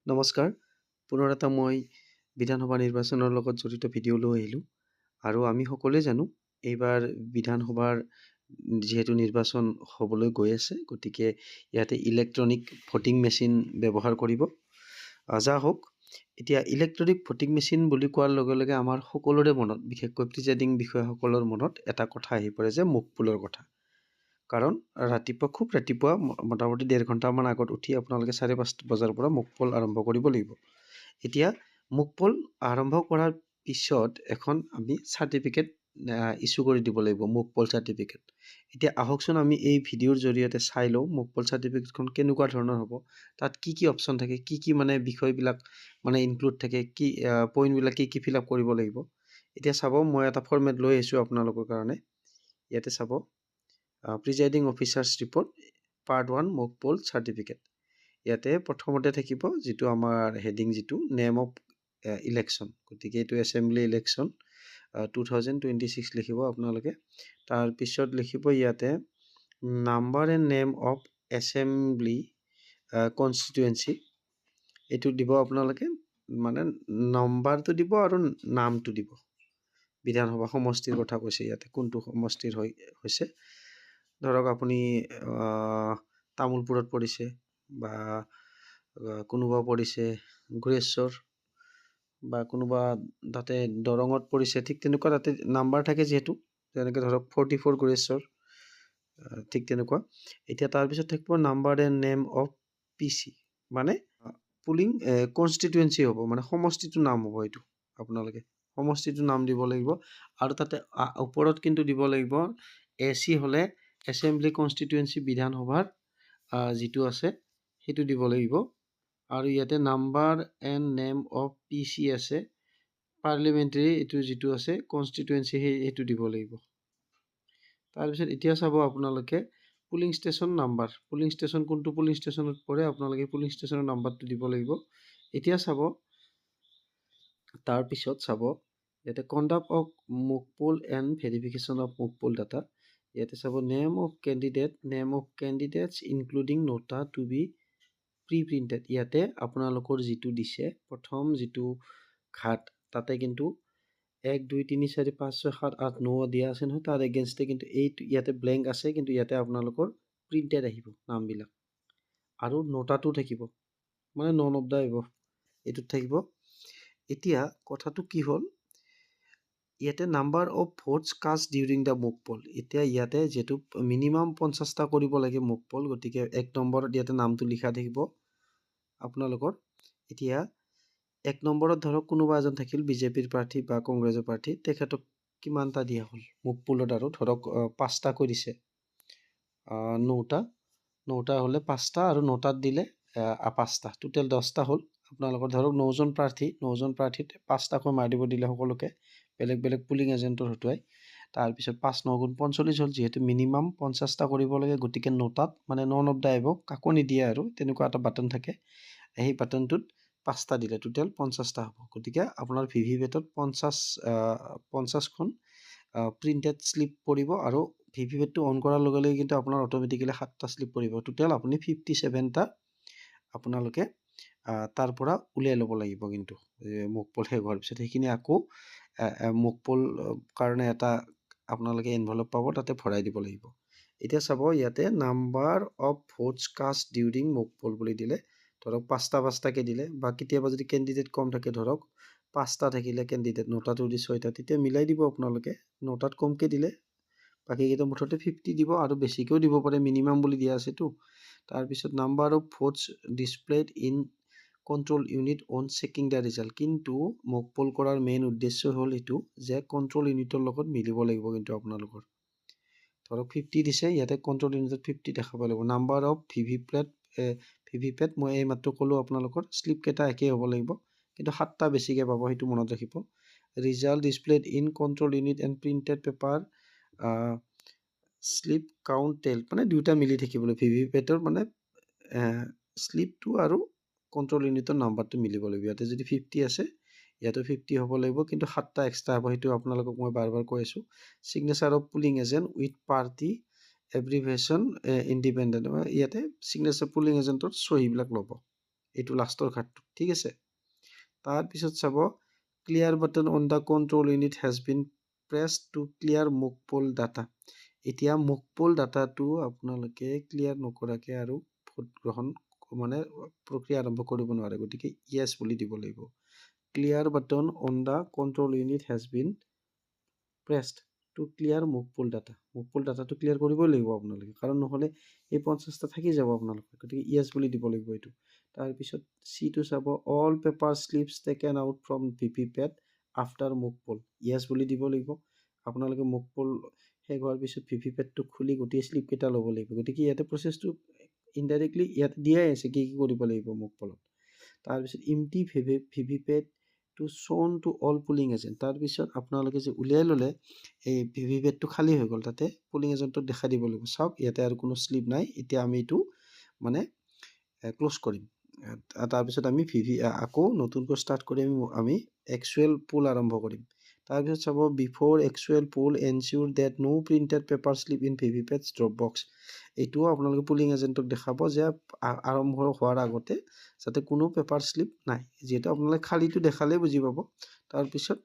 নমস্কাৰ। পুনৰ এটা মই বিধানসভা নিৰ্বাচনৰ লগত জড়িত ভিডিঅ' লৈ আহিলোঁ আৰু আমি সকলোৱে জানো এইবাৰ বিধানসভাৰ যিহেতু নিৰ্বাচন হ'বলৈ গৈ আছে, গতিকে ইয়াতে ইলেক্ট্ৰনিক ভোটিং মেচিন ব্যৱহাৰ কৰিব। যা হওক, এতিয়া ইলেক্ট্ৰনিক ভোটিং মেচিন বুলি কোৱাৰ লগে লগে আমাৰ সকলোৰে মনত, বিশেষকৈ প্ৰিজাইডিং বিষয়াসকলৰ মনত এটা কথা আহি পৰে যে মুখপোলৰ কথা। কাৰণ খুব ৰাতিপুৱা মোটামুটি 1.5 ঘণ্টামান আগত উঠি আপোনালোকে 5:30 বজাৰ পৰা মুখপোল আৰম্ভ কৰিব লাগিব। এতিয়া মুখপোল আৰম্ভ কৰাৰ পিছত এখন আমি চাৰ্টিফিকেট ইছ্যু কৰি দিব লাগিব, মুখপোল চাৰ্টিফিকেট। এতিয়া আহকচোন আমি এই ভিডিঅ'ৰ জৰিয়তে চাই লওঁ মুখপোল চাৰ্টিফিকেটখন কেনেকুৱা ধৰণৰ হ'ব, তাত কি কি অপশ্যন থাকে, কি কি মানে বিষয়বিলাক মানে ইনক্লুড থাকে, কি পইণ্টবিলাক কি কি ফিল আপ কৰিব লাগিব। এতিয়া চাব, মই এটা ফৰ্মেট লৈ আহিছোঁ আপোনালোকৰ কাৰণে। ইয়াতে চাব, presiding officers report part 1 mock poll certificate. ইয়াতে প্ৰথমতে থাকিব যিটো আমাৰ হেডিং, যিটো নেম অফ ইলেকশ্যন। গতিকে এইটো এছেম্বলি ইলেকশ্যন 2026 লিখিব আপোনালোকে। তাৰপিছত লিখিব ইয়াতে number and name of assembly constituency. এইটো দিব আপোনালোকে, মানে নম্বৰটো দিব আৰু নামটো দিব। বিধানসভা সমষ্টিৰ কথা কৈছে ইয়াতে, কোনটো সমষ্টিৰ হৈছে। ধৰক আপুনি তামোলপুৰত পৰিছে, বা কোনোবা পৰিছে গুৰেশ্বৰ, বা কোনোবা তাতে দৰঙত পৰিছে, ঠিক তেনেকুৱা তাতে নাম্বাৰ থাকে যিহেতু, যেনেকৈ ধৰক 44 গুৰেশ্বৰ, ঠিক তেনেকুৱা। এতিয়া তাৰপিছত থাকিব number and name of PC, মানে পুলিং কনষ্টিটুৱেঞ্চি হ'ব, মানে সমষ্টিটোৰ নাম হ'ব। এইটো আপোনালোকে সমষ্টিটোৰ নাম দিব লাগিব। আৰু তাতে ওপৰত কিন্তু দিব লাগিব AC হ'লে এছেম্বলি কনষ্টিটুৱেঞ্চি, বিধানসভাৰ যিটো আছে সেইটো দিব লাগিব। আৰু ইয়াতে number and name of PC আছে, পাৰ্লিমেণ্টাৰী এইটো যিটো আছে কনষ্টিটুৱেঞ্চি, সেইটো দিব লাগিব। তাৰপিছত এতিয়া চাব আপোনালোকে polling station number, polling station কোনটো পুলিং ষ্টেচনত পৰে, আপোনালোকে পুলিং ষ্টেচনৰ নাম্বাৰটো দিব লাগিব। এতিয়া চাব, তাৰপিছত চাব ইয়াতে conduct of mock poll and verification of mock poll data. ইয়াতে চাব name of candidates including NOTA to be pre printed. ইয়াতে আপোনালোকৰ যিটো দিছে প্ৰথম যিটো ঘাট, তাতে কিন্তু 1 2 3 4 5 6 7 8 9 দিয়া আছে নহয়, তাৰ এগেইনষ্টে কিন্তু এইটো ইয়াতে ব্লেংক আছে, কিন্তু ইয়াতে আপোনালোকৰ প্ৰিণ্টেড আহিব নামবিলাক। আৰু নোটাটো থাকিব, মানে নন অফ দ্য এবভ এইটোত থাকিব। এতিয়া কথাটো কি হ'ল, ইয়াতে number of votes cast during the mock poll. এতিয়া ইয়াতে যিহেতু মিনিমাম 50টা কৰিব লাগে মুখপোল, গতিকে 1 নম্বৰত ইয়াতে নামটো লিখা থাকিব আপোনালোকৰ। এতিয়া 1 নম্বৰত ধৰক কোনোবা এজন থাকিল বিজেপিৰ প্ৰাৰ্থী বা কংগ্ৰেছৰ প্ৰাৰ্থী, তেখেতক কিমানটা দিয়া হ'ল মুখপোলত, আৰু ধৰক 5টাকৈ দিছে, 9টা হ'লে 5টা, আৰু 9টাত দিলে 5টা, টোটেল 10টা হ'ল। আপোনালোকৰ ধৰক 9জন প্ৰাৰ্থীত 5টাকৈ মাৰি দিব দিলে সকলোকে, বেলেগ বেলেগ পুলিং এজেণ্টৰ হতুৱাই। তাৰপিছত 5 9 গুণ 45 হ'ল, যিহেতু মিনিমাম 50টা কৰিব লাগে, গতিকে 9টাত মানে নন অফ দ্য এবভ কাকো নিদিয়ে, আৰু তেনেকুৱা এটা বাটন থাকে, সেই বাটনটোত 5টা দিলে টোটেল 50টা হ'ব। গতিকে আপোনাৰ ভিভিপেটত 50খন প্ৰিণ্টেড শ্লিপ পৰিব, আৰু ভিভিপেটটো অন কৰাৰ লগে লগে কিন্তু আপোনাৰ অট'মেটিকেলি 7টা শ্লিপ পৰিব। টোটেল আপুনি 57টা আপোনালোকে তাৰ পৰা উলিয়াই ল'ব লাগিব। কিন্তু মুখপোল শেষ হোৱাৰ পিছত সেইখিনি আকৌ মুখপোল কাৰণে এটা আপোনালোকে এনভেলপ পাব, তাতে ভৰাই দিব লাগিব। এতিয়া চাব, ইয়াতে number of votes cast during মুখপোল বুলি দিলে, ধৰক 5টাকৈ দিলে, বা কেতিয়াবা যদি কেণ্ডিডেট কম থাকে, ধৰক 5টা থাকিলে কেণ্ডিডেট, 9টাটো দি 6টা, তেতিয়া মিলাই দিব আপোনালোকে। 9টাত কমকৈ দিলে বাকীকেইটা মুঠতে 50 দিব, আৰু বেছিকৈও দিব পাৰে, মিনিমাম বুলি দিয়া আছেতো। তাৰপিছত number of votes displayed in control unit on checking the result. কিন্তু মুখপোল কৰাৰ মেইন উদ্দেশ্য হ'ল এইটো যে কণ্ট্ৰল ইউনিটৰ লগত মিলিব লাগিব। কিন্তু আপোনালোকৰ ধৰক 50 দিছে, ইয়াতে কণ্ট্ৰল ইউনিটত 50 দেখাব লাগিব। নাম্বাৰ অফ ভিভিপেট মই এইমাত্ৰ ক'লোঁ, আপোনালোকৰ শ্লিপকেইটা একেই হ'ব লাগিব, কিন্তু 7টা বেছিকৈ পাব, সেইটো মনত ৰাখিব। Result displayed in control unit and printed paper slip count tally, মানে দুয়োটা মিলি থাকিবলৈ, ভিভিপেটৰ মানে শ্লিপটো আৰু কণ্ট্ৰল ইউনিটৰ নাম্বাৰটো মিলিব লাগিব। ইয়াতে যদি 50 আছে, ইয়াতো 50 হ'ব লাগিব, কিন্তু 7টা এক্সট্ৰা হ'ব, সেইটো আপোনালোকক মই বাৰ বাৰ কৈ আছোঁ। Signature of polling agent with party abbreviation independent, ইয়াতে চিগনেচাৰ পুলিং এজেণ্টৰ চহীবিলাক ল'ব। এইটো লাষ্টৰ ঘাটটো ঠিক আছে। তাৰপিছত চাব clear button on the control unit has been press to clear mock poll data. এতিয়া মুকপল ডাটাটো আপোনালোকে ক্লিয়াৰ নকৰাকৈ আৰু ভোট গ্ৰহণ মানে প্ৰক্ৰিয়া আৰম্ভ কৰিব নোৱাৰে, গতিকে য়েছ বুলি দিব লাগিব। Clear button on the control unit has been pressed to clear mock poll data. Mock poll ডাটাটো ক্লিয়াৰ কৰিবই লাগিব আপোনালোকে, কাৰণ নহ'লে এই 50টা থাকি যাব আপোনালোকে, গতিকে য়েছ বুলি দিব লাগিব এইটো। তাৰপিছত চিটো চাব all paper slips taken out from VVPAT after mock poll. Yes বুলি দিব লাগিব। আপোনালোকে মুকপল শেষ হোৱাৰ পিছত ভিভিপেটটো খুলি গোটেই শ্লিপকেইটা ল'ব লাগিব, গতিকে ইয়াতে প্ৰচেছটো ইনডাইৰেক্টলি ইয়াত দিয়াই আছে কি কি কৰিব লাগিব মুকপলত। তাৰপিছত empty VVPAT to shown to all polling agent. তাৰপিছত আপোনালোকে যে উলিয়াই ল'লে এই ভিভিপেটটো খালী হৈ গ'ল, তাতে পুলিং এজেণ্টক দেখাই দিব লাগিব চাওক ইয়াতে আৰু কোনো শ্লিপ নাই, এতিয়া আমি এইটো মানে ক্ল'জ কৰিম। তাৰপিছত আমি আকৌ নতুনকৈ ষ্টাৰ্ট কৰি আমি একচুৱেল পুল আৰম্ভ কৰিম। তাৰপিছত চাব before actual poll ensure that no' printed paper slip in VVPATs drop box. এইটোও আপোনালোকে পুলিং এজেণ্টক দেখাব যে আৰম্ভ হোৱাৰ আগতে যাতে কোনো পেপাৰ শ্লিপ নাই, যিহেতু আপোনালোকে খালীটো দেখালেই বুজি পাব। তাৰপিছত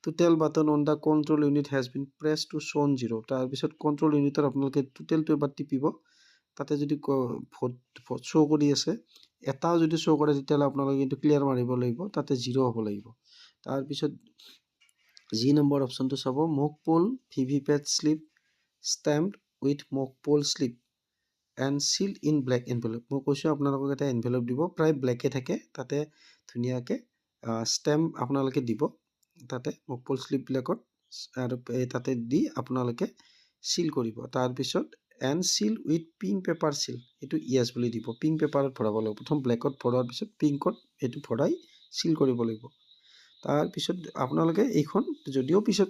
total button on the control unit has been press to shown 0। তাৰপিছত কণ্ট্ৰল ইউনিটৰ আপোনালোকে টোটেলটো এবাৰ টিপিব, তাতে যদি ভোট শ্ব' কৰি আছে এটাও যদি শ্ব' কৰে তেতিয়াহ'লে আপোনালোকে কিন্তু ক্লিয়াৰ মাৰিব লাগিব, তাতে 0 হ'ব লাগিব। তাৰপিছত যি নম্বৰ অপশ্যনটো চাব mock poll VVPAT slip stamped with mock poll slip and sealed in black envelope. মই কৈছোঁ আপোনালোকক এটা এনভেলপ দিব, প্ৰায় ব্লেকে থাকে, তাতে ধুনীয়াকৈ ষ্টেম্প আপোনালোকে দিব তাতে মুকপল শ্লিপবিলাকত, আৰু তাতে দি আপোনালোকে চিল কৰিব। তাৰপিছত and seal with pink paper seal, এইটো য়েছ বুলি দিব। পিংক পেপাৰত ভৰাব লাগিব, প্ৰথম ব্লেকত ভৰোৱাৰ পিছত পিংকত এইটো ভৰাই চিল কৰিব লাগিব। তাৰপিছত আপোনালোকে এইখন যদিও পিছত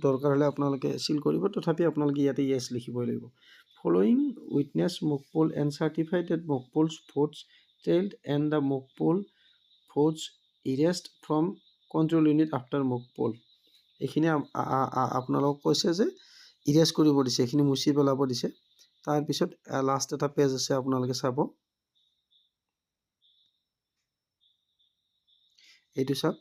দৰকাৰ হ'লে আপোনালোকে চিল কৰিব, তথাপি আপোনালোকে ইয়াতে য়েছ লিখিবই লাগিব। Following witness mock poll and certified that mock polls votes tallied and the mock poll votes erased from control unit after mock poll. এইখিনি আপোনালোকক কৈছে যে ইৰেজ কৰিব দিছে, এইখিনি মুচি পেলাব দিছে। তাৰপিছত লাষ্ট এটা পেজ আছে আপোনালোকে চাব, এইটো চাওক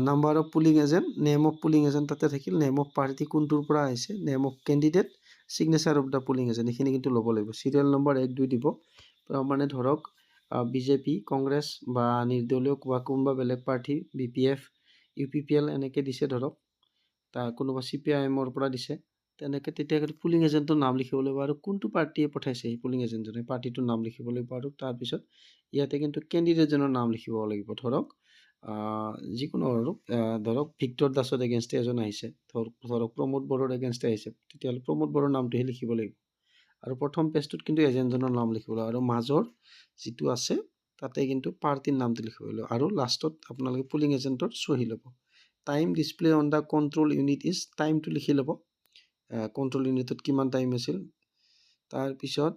number of polling agent, name of polling agent তাতে থাকিল, নেম অফ পাৰ্টি কোনটোৰ পৰা আহিছে, name of candidate, signature of the polling agent, এইখিনি কিন্তু ল'ব লাগিব। চিৰিয়েল নম্বৰ 1, 2 দিব, মানে ধৰক বিজেপি, কংগ্ৰেছ বা নিৰ্দলীয় বা কোনোবা বেলেগ পাৰ্টি, BPF, UPPL এনেকৈ দিছে ধৰক, কোনোবা CPIMৰ পৰা দিছে তেনেকৈ, তেতিয়া পুলিং এজেণ্টৰ নাম লিখিব লাগিব আৰু কোনটো পাৰ্টীয়ে পঠাইছে সেই পুলিং এজেণ্টজনে পাৰ্টিটোৰ নাম লিখিব লাগিব। আৰু তাৰপিছত ইয়াতে কিন্তু কেণ্ডিডেটজনৰ নাম লিখিব লাগিব, ধৰক যিকোনো আৰু ধৰক ভিক্টৰ দাসৰ এগেইনষ্টে এজন আহিছে, ধৰক প্ৰমোদ বড়োৰ এগেইনষ্টে আহিছে, তেতিয়াহ'লে প্ৰমোদ বড়োৰ নামটোহে লিখিব লাগিব। আৰু প্ৰথম পেজটোত কিন্তু এজেণ্টজনৰ নাম লিখিব লাগিব, আৰু মাজৰ যিটো আছে তাতে কিন্তু পাৰ্টিৰ নামটো লিখিব লাগিব, আৰু লাষ্টত আপোনালোকে পুলিং এজেণ্টৰ চহী ল'ব। Time display on the control unit is, টাইমটো লিখি ল'ব, কণ্ট্ৰল ইউনিটত কিমান টাইম আছিল। তাৰপিছত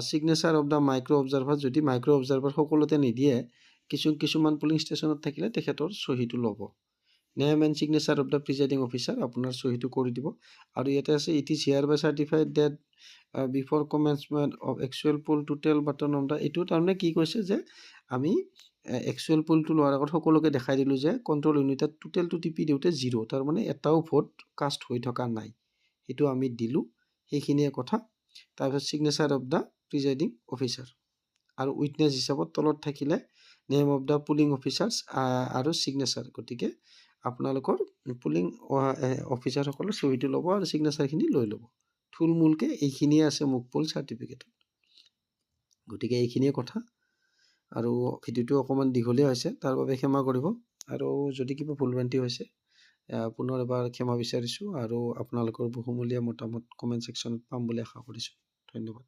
signature of the micro' observer, যদি মাইক্ৰ' অবজাৰ্ভাৰ সকলোতে নিদিয়ে, কিছুমান পুলিং ষ্টেচনত থাকিলে তেখেতৰ চহীটো ল'ব। Name and signature of the presiding officer, আপোনাৰ চহীটো কৰি দিব। আৰু ইয়াতে আছে it is hereby certified that before commencement of actual poll total button on the, এইটো তাৰমানে কি কৈছে যে আমি একচুৱেল পুলটো লোৱাৰ আগত সকলোকে দেখাই দিলোঁ যে কণ্ট্ৰল ইউনিটত টোটেলটো টিপি দিওঁতে 0, তাৰমানে এটাও ভোট কাষ্ট হৈ থকা নাই, সেইটো আমি দিলোঁ, সেইখিনিয়ে কথা। তাৰপিছত signature of the presiding officer, আৰু উইটনেছ হিচাপত তলত থাকিলে name of the polling officers আৰু ছিগনেচাৰ, গতিকে আপোনালোকৰ পুলিং অফিচাৰসকলৰ চহীটো ল'ব আৰু ছিগনেচাৰখিনি লৈ ল'ব। থুলমূলকৈ এইখিনিয়ে আছে মুকপল চাৰ্টিফিকেটত, গতিকে এইখিনিয়ে কথা। আৰু ভিডিঅ'টো অকণমান দীঘলীয়া হৈছে, তাৰ বাবে ক্ষমা কৰিব, আৰু যদি কিবা ভুলভ্ৰান্তি হৈছে পুনৰ এবাৰ ক্ষমা বিচাৰিছোঁ, আৰু আপোনালোকৰ বহুমূলীয়া মতামত কমেণ্ট ছেকশ্যনত পাম বুলি আশা কৰিছোঁ। ধন্যবাদ।